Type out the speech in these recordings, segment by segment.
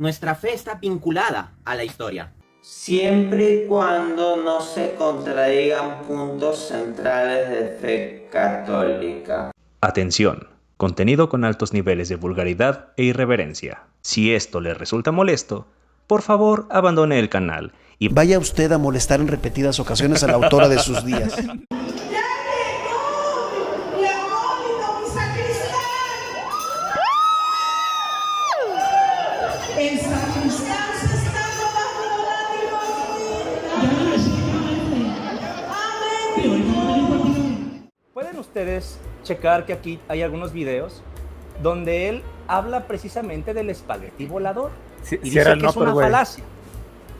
Nuestra fe está vinculada a la historia. Siempre y cuando no se contradigan puntos centrales de fe católica. Atención, contenido con altos niveles de vulgaridad e irreverencia. Si esto le resulta molesto, por favor abandone el canal y vaya usted a molestar en repetidas ocasiones a la autora de sus días. El sacristán se está robando lágrimas. Amén. Pueden ustedes checar que aquí hay algunos videos donde él habla precisamente del espagueti volador. Y dice que es una falacia.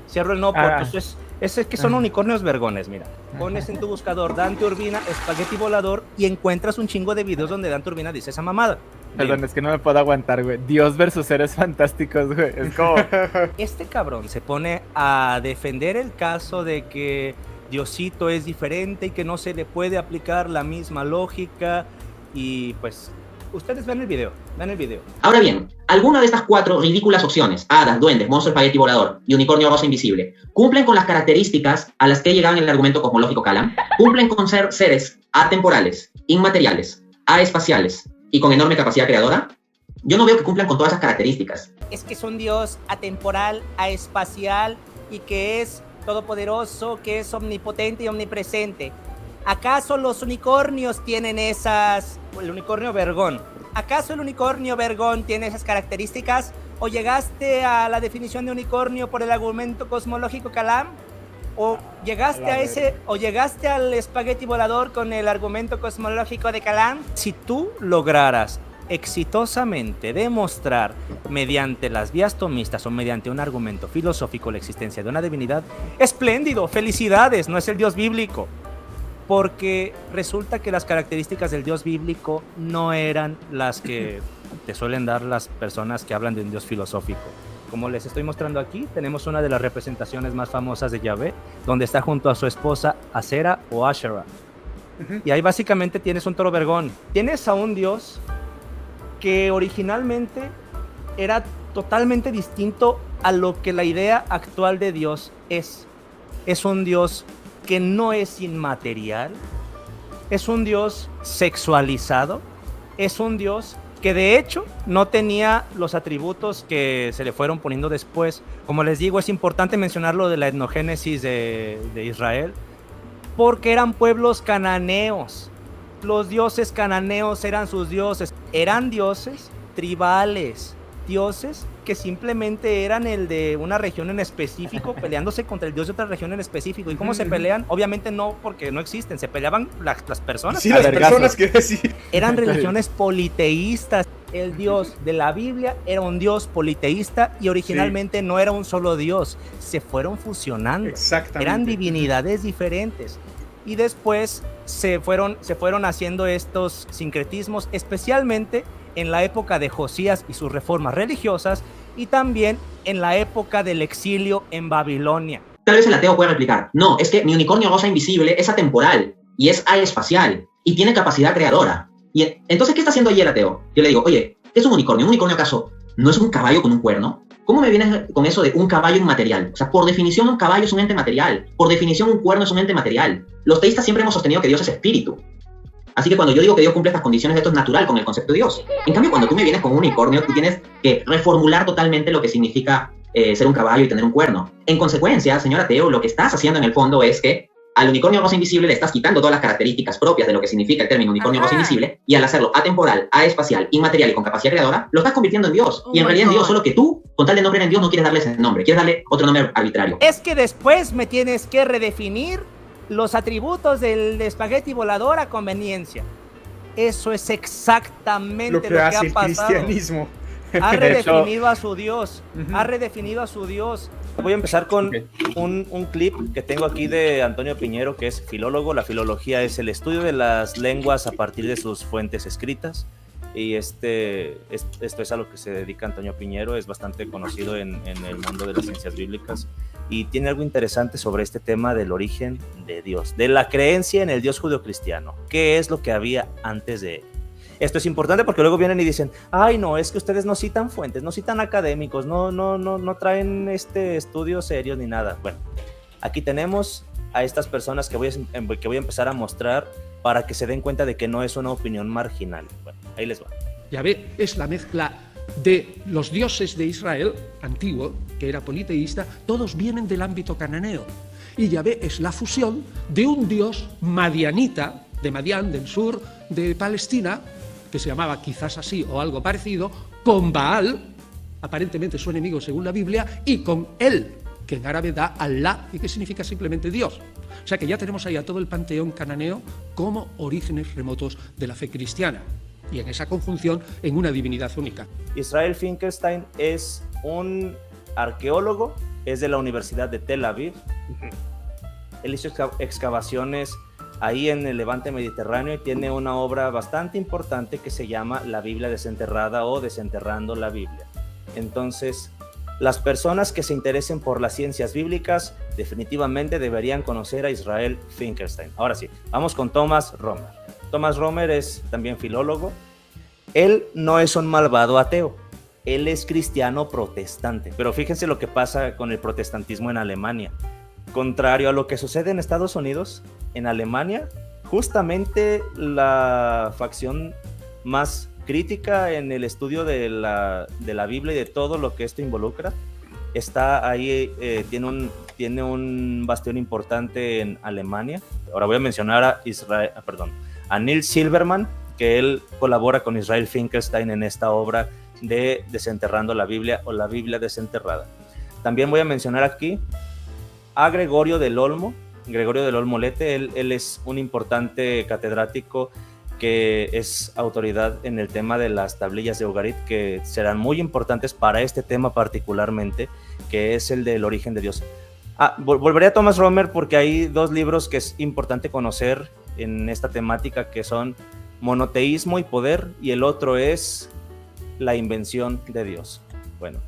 Cierro el no, pues es que son unicornios vergones, mira. Pones en tu buscador Dante Urbina, espagueti volador y encuentras un chingo de videos donde Dante Urbina dice esa mamada. Perdón, es que no me puedo aguantar, güey. Dios versus seres fantásticos, güey. Es como... Este cabrón se pone a defender el caso de que Diosito es diferente y que no se le puede aplicar la misma lógica. Y pues, ustedes ven el video. Ahora bien, alguna de estas 4 ridículas opciones, hadas, duendes, monstruo espagueti volador y unicornio rosa invisible, ¿cumplen con las características a las que llegaban en el argumento cosmológico Kalam? ¿Cumplen con ser seres atemporales, inmateriales, aespaciales y con enorme capacidad creadora? Yo no veo que cumplan con todas esas características. Es que es un dios atemporal, aespacial y que es todopoderoso, que es omnipotente y omnipresente. ¿Acaso los unicornios tienen esas... el unicornio vergón? ¿Acaso el unicornio vergón tiene esas características? ¿O llegaste a la definición de unicornio por el argumento cosmológico Kalam? ¿O llegaste al espagueti volador con el argumento cosmológico de Kalam? Si tú lograras exitosamente demostrar mediante las vías tomistas o mediante un argumento filosófico la existencia de una divinidad, ¡espléndido! ¡Felicidades! No es el Dios bíblico. Porque resulta que las características del Dios bíblico no eran las que te suelen dar las personas que hablan de un Dios filosófico. Como les estoy mostrando aquí, tenemos una de las representaciones más famosas de Yahvé, donde está junto a su esposa Asera o Asherah. Y ahí básicamente tienes un toro vergón. Tienes a un Dios que originalmente era totalmente distinto a lo que la idea actual de Dios es. Es un Dios que no es inmaterial, es un Dios sexualizado, es un Dios que de hecho no tenía los atributos que se le fueron poniendo después. Como les digo, es importante mencionar lo de la etnogénesis de Israel, porque eran pueblos cananeos. Los dioses cananeos eran sus dioses, eran dioses tribales, dioses que simplemente eran el de una región en específico peleándose contra el dios de otra región en específico. ¿Y cómo se pelean? Obviamente no, porque no existen, se peleaban las personas. Sí, las personas que sí. Eran religiones politeístas. El dios de la Biblia era un dios politeísta y originalmente no era un solo dios, se fueron fusionando. Exactamente. Eran divinidades diferentes. Y después se fueron haciendo estos sincretismos, especialmente en la época de Josías y sus reformas religiosas, y también en la época del exilio en Babilonia. Tal vez el ateo pueda replicar, no, es que mi unicornio rosa invisible es atemporal, y es aespacial, y tiene capacidad creadora. Y entonces, ¿qué está haciendo ahí el ateo? Yo le digo, oye, ¿qué es un unicornio? ¿Un unicornio acaso no es un caballo con un cuerno? ¿Cómo me vienes con eso de un caballo inmaterial? O sea, por definición un caballo es un ente material, por definición un cuerno es un ente material. Los teístas siempre hemos sostenido que Dios es espíritu. Así que cuando yo digo que Dios cumple estas condiciones, esto es natural con el concepto de Dios. En cambio, cuando tú me vienes con un unicornio, tú tienes que reformular totalmente lo que significa ser un caballo y tener un cuerno. En consecuencia, señor ateo, lo que estás haciendo en el fondo es que al unicornio rosa invisible le estás quitando todas las características propias de lo que significa el término unicornio rosa invisible, y al hacerlo atemporal, aespacial, inmaterial y con capacidad creadora, lo estás convirtiendo en Dios. Y en realidad es Dios, solo que tú, con tal de nombrar en Dios, no quieres darle ese nombre, quieres darle otro nombre arbitrario. Es que después me tienes que redefinir los atributos del espagueti volador a conveniencia. Eso es exactamente lo que hace ha pasado. El cristianismo. Ha redefinido a su Dios. Ha redefinido a su Dios. Voy a empezar con un clip que tengo aquí de Antonio Piñero, que es filólogo. La filología es el estudio de las lenguas a partir de sus fuentes escritas. Y esto es a lo que se dedica Antonio Piñero. Es bastante conocido en el mundo de las ciencias bíblicas. Y tiene algo interesante sobre este tema del origen de Dios, de la creencia en el Dios judeocristiano. ¿Qué es lo que había antes de él? Esto es importante porque luego vienen y dicen, ay no, es que ustedes no citan fuentes, no citan académicos, no traen estudios serios ni nada. Bueno, aquí tenemos a estas personas que voy a empezar a mostrar para que se den cuenta de que no es una opinión marginal. Bueno, ahí les va. Yahvé es la mezcla de los dioses de Israel antiguo, que era politeísta, todos vienen del ámbito cananeo. Y Yahvé es la fusión de un dios madianita, de Madián, del sur de Palestina, que se llamaba quizás así o algo parecido, con Baal, aparentemente su enemigo según la Biblia, y con él, que en árabe da Allah, y que significa simplemente Dios. O sea que ya tenemos ahí a todo el panteón cananeo como orígenes remotos de la fe cristiana, y en esa conjunción en una divinidad única. Israel Finkelstein es un arqueólogo, es de la Universidad de Tel Aviv. Él hizo excavaciones ahí en el Levante Mediterráneo y tiene una obra bastante importante que se llama La Biblia Desenterrada o Desenterrando la Biblia. Entonces, las personas que se interesen por las ciencias bíblicas definitivamente deberían conocer a Israel Finkelstein. Ahora sí, vamos con Thomas Romer. Thomas Romer es también filólogo. Él no es un malvado ateo, él es cristiano protestante. Pero fíjense lo que pasa con el protestantismo en Alemania. Contrario a lo que sucede en Estados Unidos, en Alemania, justamente la facción más crítica en el estudio de la Biblia y de todo lo que esto involucra, está ahí, tiene un bastión importante en Alemania. Ahora voy a mencionar a Neil Silberman, que él colabora con Israel Finkelstein en esta obra de Desenterrando la Biblia o la Biblia Desenterrada. También voy a mencionar aquí a Gregorio del Olmo Lete. Él es un importante catedrático que es autoridad en el tema de las tablillas de Ugarit, que serán muy importantes para este tema particularmente, que es el del origen de Dios. Volveré a Thomas Romer porque hay dos libros que es importante conocer en esta temática, que son Monoteísmo y Poder, y el otro es La Invención de Dios. Bueno,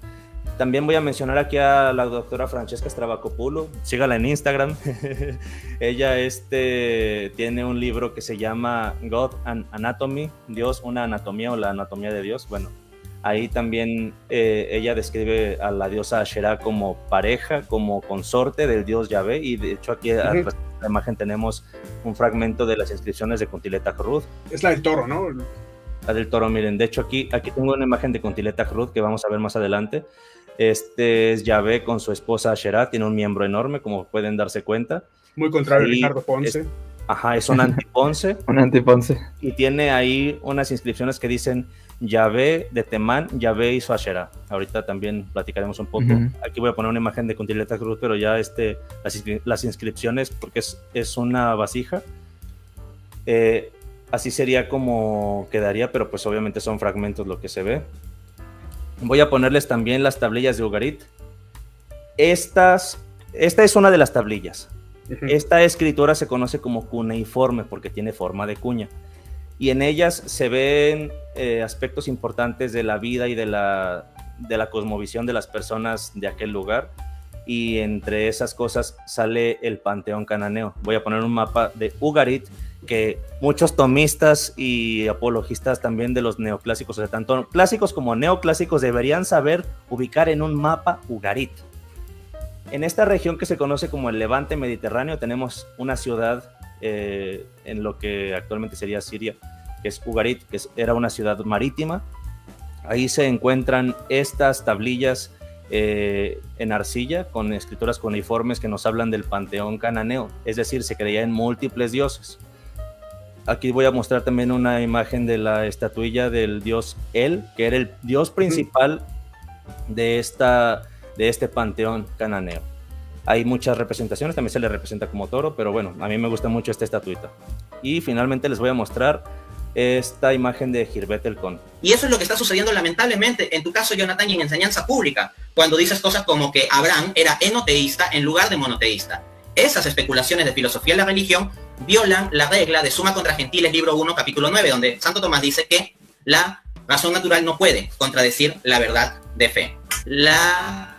también voy a mencionar aquí a la doctora Francesca Stravacopulo, sígala en Instagram. Ella tiene un libro que se llama God and Anatomy, Dios, una anatomía o la anatomía de Dios. Bueno, ahí también ella describe a la diosa Asherah como pareja, como consorte del dios Yahvé, y de hecho aquí en la imagen tenemos un fragmento de las inscripciones de Kuntilet Ruth. Es la del toro, ¿no? La del toro, miren, de hecho aquí tengo una imagen de Kuntilet Ruth que vamos a ver más adelante. Este es Yahvé con su esposa Asherah, tiene un miembro enorme, como pueden darse cuenta. Muy contrario a Ricardo Ponce. Es un antiponce. Un antiponce. Y tiene ahí unas inscripciones que dicen Yahvé de Temán, Yahvé y su Asherah. Ahorita también platicaremos un poco. Aquí voy a poner una imagen de Kuntilet Ruth, pero ya las inscripciones, porque es una vasija. Así sería como quedaría, pero pues obviamente son fragmentos lo que se ve. Voy a ponerles también las tablillas de Ugarit. Esta es una de las tablillas. Esta escritura se conoce como cuneiforme porque tiene forma de cuña. Y en ellas se ven aspectos importantes de la vida y de la cosmovisión de las personas de aquel lugar. Y entre esas cosas sale el panteón cananeo. Voy a poner un mapa de Ugarit que muchos tomistas y apologistas también de los neoclásicos, o sea, tanto clásicos como neoclásicos, deberían saber ubicar en un mapa Ugarit. En esta región que se conoce como el Levante Mediterráneo tenemos una ciudad en lo que actualmente sería Siria, que es Ugarit, que era una ciudad marítima. Ahí se encuentran estas tablillas en arcilla con escrituras cuneiformes que nos hablan del panteón cananeo, es decir, se creía en múltiples dioses. Aquí voy a mostrar también una imagen de la estatuilla del dios El, que era el dios principal de este panteón cananeo. Hay muchas representaciones, también se le representa como toro, pero bueno, a mí me gusta mucho esta estatuita. Y finalmente les voy a mostrar esta imagen de Girbet el Con. Y eso es lo que está sucediendo lamentablemente en tu caso, Jonathan, y en enseñanza pública, cuando dices cosas como que Abraham era enoteísta en lugar de monoteísta. Esas especulaciones de filosofía de la religión violan la regla de Suma contra Gentiles, libro 1, capítulo 9, donde Santo Tomás dice que la razón natural no puede contradecir la verdad de fe. La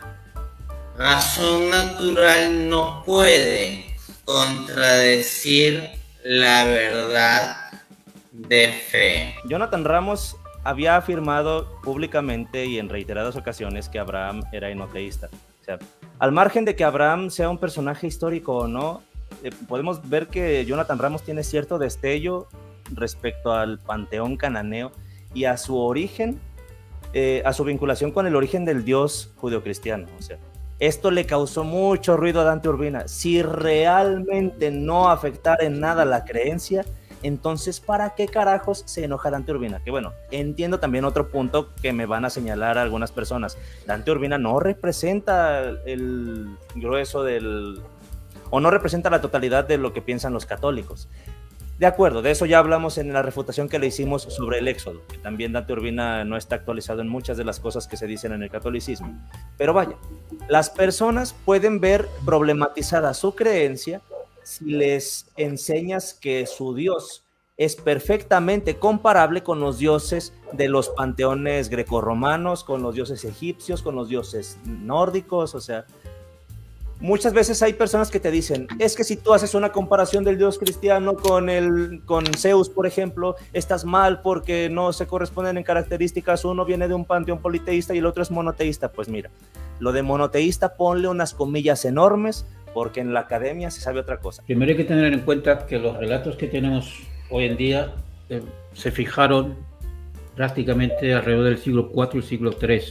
razón natural no puede contradecir la verdad de fe. Jonathan Ramos había afirmado públicamente y en reiteradas ocasiones que Abraham era enoteísta. O sea, al margen de que Abraham sea un personaje histórico o no, podemos ver que Jonathan Ramos tiene cierto destello respecto al panteón cananeo y a su origen, a su vinculación con el origen del Dios judeocristiano. O sea, esto le causó mucho ruido a Dante Urbina. Si realmente no afectara en nada la creencia, entonces ¿para qué carajos se enoja Dante Urbina? Que bueno, entiendo también otro punto que me van a señalar algunas personas. Dante Urbina no representa el grueso o no representa la totalidad de lo que piensan los católicos. De acuerdo, de eso ya hablamos en la refutación que le hicimos sobre el Éxodo, que también Dante Urbina no está actualizado en muchas de las cosas que se dicen en el catolicismo. Pero vaya, las personas pueden ver problematizada su creencia si les enseñas que su Dios es perfectamente comparable con los dioses de los panteones grecorromanos, con los dioses egipcios, con los dioses nórdicos. O sea, muchas veces hay personas que te dicen, es que si tú haces una comparación del Dios cristiano con Zeus, por ejemplo, estás mal porque no se corresponden en características, uno viene de un panteón politeísta y el otro es monoteísta. Pues mira, lo de monoteísta ponle unas comillas enormes, porque en la academia se sabe otra cosa. Primero hay que tener en cuenta que los relatos que tenemos hoy en día se fijaron prácticamente alrededor del siglo IV y siglo III.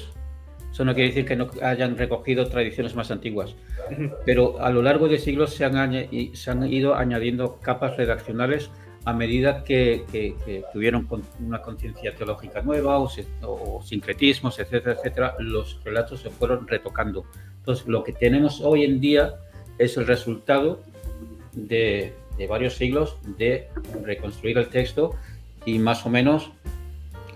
Eso no quiere decir que no hayan recogido tradiciones más antiguas, pero a lo largo de siglos se han ido añadiendo capas redaccionales a medida que tuvieron una conciencia teológica nueva o sincretismos, etcétera, etcétera. Los relatos se fueron retocando. Entonces, lo que tenemos hoy en día es el resultado de varios siglos de reconstruir el texto, y más o menos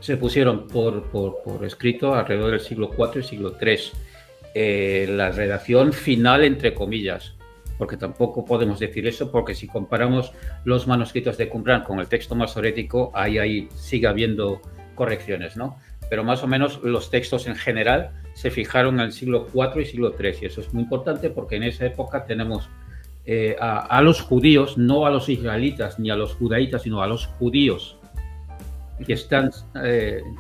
se pusieron por escrito alrededor del siglo IV y siglo III. La redacción final, entre comillas, porque tampoco podemos decir eso, porque si comparamos los manuscritos de Qumran con el texto masorético, ahí sigue habiendo correcciones, ¿no? Pero más o menos los textos en general se fijaron en el siglo IV y siglo III, y eso es muy importante porque en esa época tenemos a los judíos, no a los israelitas ni a los judaítas, sino a los judíos, que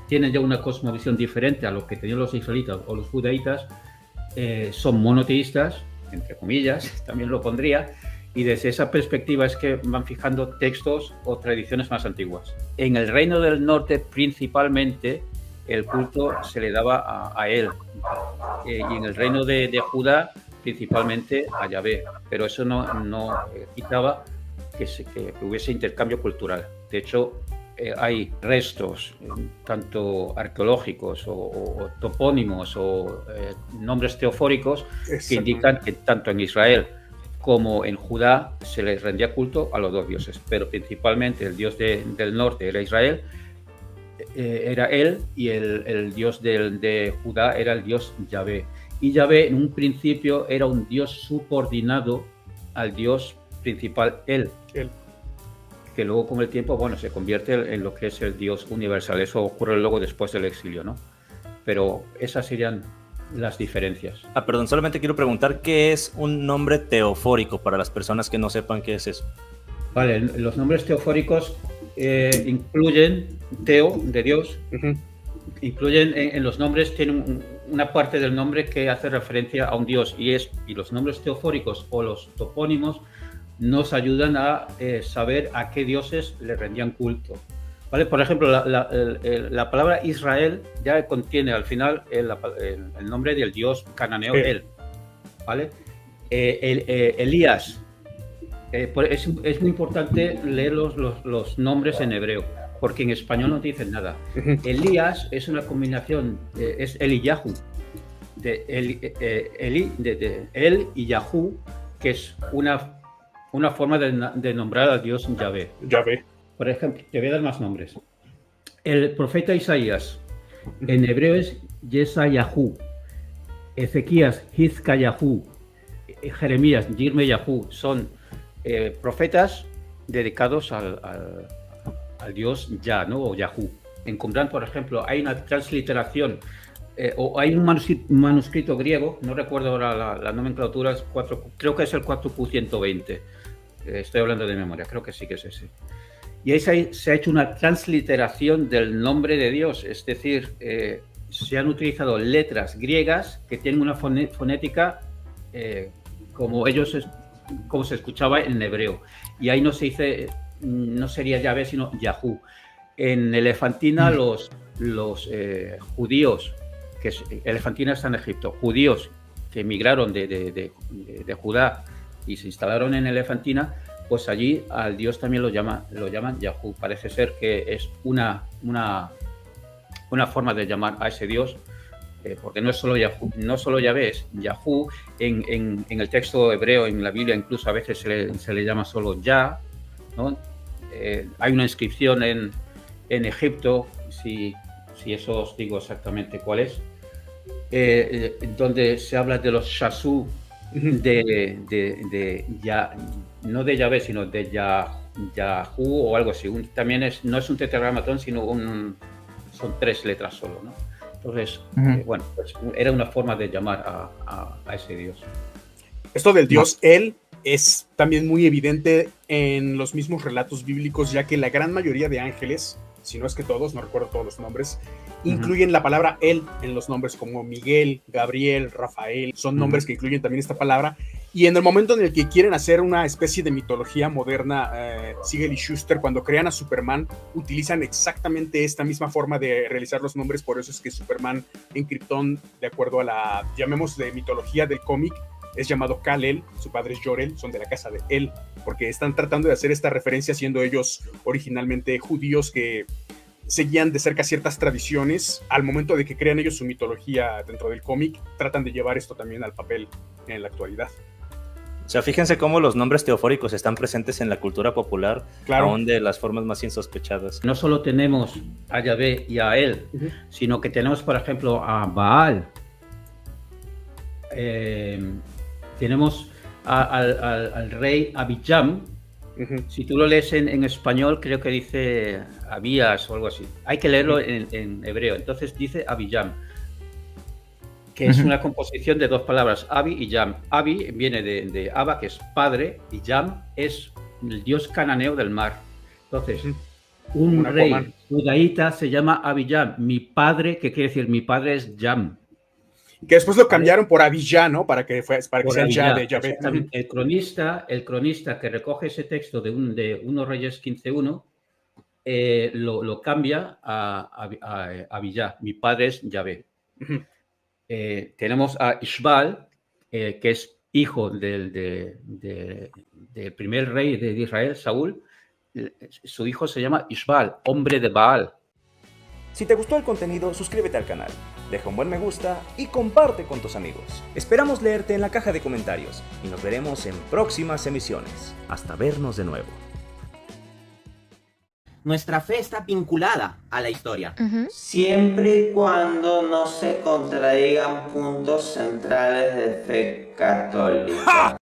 tienen ya una cosmovisión diferente a lo que tenían los israelitas o los judaítas. Son monoteístas, entre comillas, también lo pondría, y desde esa perspectiva es que van fijando textos o tradiciones más antiguas. En el Reino del Norte, principalmente, el culto se le daba a él, y en el Reino de Judá, principalmente a Yahvé, pero eso no quitaba que hubiese intercambio cultural. De hecho, hay restos, tanto arqueológicos o topónimos o nombres teofóricos, que indican que tanto en Israel como en Judá se les rendía culto a los dos dioses, pero principalmente el dios del norte era Israel, era él, y el dios de Judá era el dios Yahvé. Y Yahvé en un principio era un dios subordinado al dios principal, él. Que luego con el tiempo, bueno, se convierte en lo que es el Dios universal. Eso ocurre luego después del exilio, ¿no? Pero esas serían las diferencias. Perdón, solamente quiero preguntar, ¿qué es un nombre teofórico para las personas que no sepan qué es eso? Vale, los nombres teofóricos incluyen teo, de Dios, incluyen en los nombres, tienen una parte del nombre que hace referencia a un Dios, y los nombres teofóricos o los topónimos nos ayudan a saber a qué dioses le rendían culto. ¿Vale? Por ejemplo, la palabra Israel ya contiene al final el nombre del dios cananeo, él. ¿Vale? Elías. Es muy importante leer los nombres en hebreo, porque en español no dicen nada. Elías es una combinación, es Eliyahu, de El y Yahu, que es una forma de nombrar a Dios Yahvé. Por ejemplo, te voy a dar más nombres. El profeta Isaías, en hebreo es Yesayahu. Ezequías, Hizkayahu. Jeremías, Yirmeyahu. Son profetas dedicados al dios Yah, ¿no? O Yahu. En Qumran, por ejemplo, hay una transliteración, o hay un manuscrito griego, no recuerdo ahora la nomenclatura, creo que es el 4Q120. Estoy hablando de memoria, creo que sí que es ese. Y ahí se ha hecho una transliteración del nombre de Dios, es decir, se han utilizado letras griegas que tienen una fonética como se escuchaba en hebreo. Y ahí no se dice, no sería Yahvé, sino Yahú. En Elefantina los judíos, Elefantina está en Egipto, judíos que emigraron de Judá y se instalaron en Elefantina, pues allí al dios también lo llaman Yahú. Parece ser que es una forma de llamar a ese dios, porque no es solo Yahú, no solo Yahvé, es Yahú. En el texto hebreo, en la Biblia, incluso a veces se le llama solo Yah, ¿no? Hay una inscripción en Egipto, si eso os digo exactamente cuál es, donde se habla de los Shasu, no de Yahvé, sino de Yahú o algo así. También no es un tetragramatón, sino son 3 letras solo, ¿no? Entonces, bueno, pues era una forma de llamar a ese dios. Esto del dios él es también muy evidente en los mismos relatos bíblicos, ya que la gran mayoría de ángeles, si no es que todos, no recuerdo todos los nombres, incluyen la palabra él en los nombres, como Miguel, Gabriel, Rafael, son nombres que incluyen también esta palabra. Y en el momento en el que quieren hacer una especie de mitología moderna, Siegel y Shuster, cuando crean a Superman, utilizan exactamente esta misma forma de realizar los nombres. Por eso es que Superman en Krypton, de acuerdo a la, llamémosle, mitología del cómic, es llamado Kal-El, su padre es Jor-El, son de la casa de él, porque están tratando de hacer esta referencia, siendo ellos originalmente judíos que seguían de cerca ciertas tradiciones. Al momento de que crean ellos su mitología dentro del cómic, tratan de llevar esto también al papel en la actualidad. O sea, fíjense cómo los nombres teofóricos están presentes en la cultura popular, claro, aún de las formas más insospechadas. No solo tenemos a Yahvé y a él, sino que tenemos, por ejemplo, a Baal. Tenemos al rey Abiyam. Si tú lo lees en español, creo que dice Abías o algo así. Hay que leerlo en hebreo. Entonces dice Abiyam, que es una composición de 2 palabras, Abi y Yam. Abi viene de Abba, que es padre, y Yam es el dios cananeo del mar. Entonces, un rey judaíta se llama Abiyam, mi padre, que quiere decir mi padre es Yam. Que después lo cambiaron por Abiyá, ¿no? Para que sea Yah de Yahvé. El cronista que recoge ese texto de 1 Reyes 15:1 lo cambia a Abiyá, mi padre es Yahvé. Tenemos a Ishbal, que es hijo del primer rey de Israel, Saúl. Su hijo se llama Ishbal, hombre de Baal. Si te gustó el contenido, suscríbete al canal, deja un buen me gusta y comparte con tus amigos. Esperamos leerte en la caja de comentarios y nos veremos en próximas emisiones. Hasta vernos de nuevo. Nuestra fe está vinculada a la historia. Siempre y cuando no se contradigan puntos centrales de fe católica.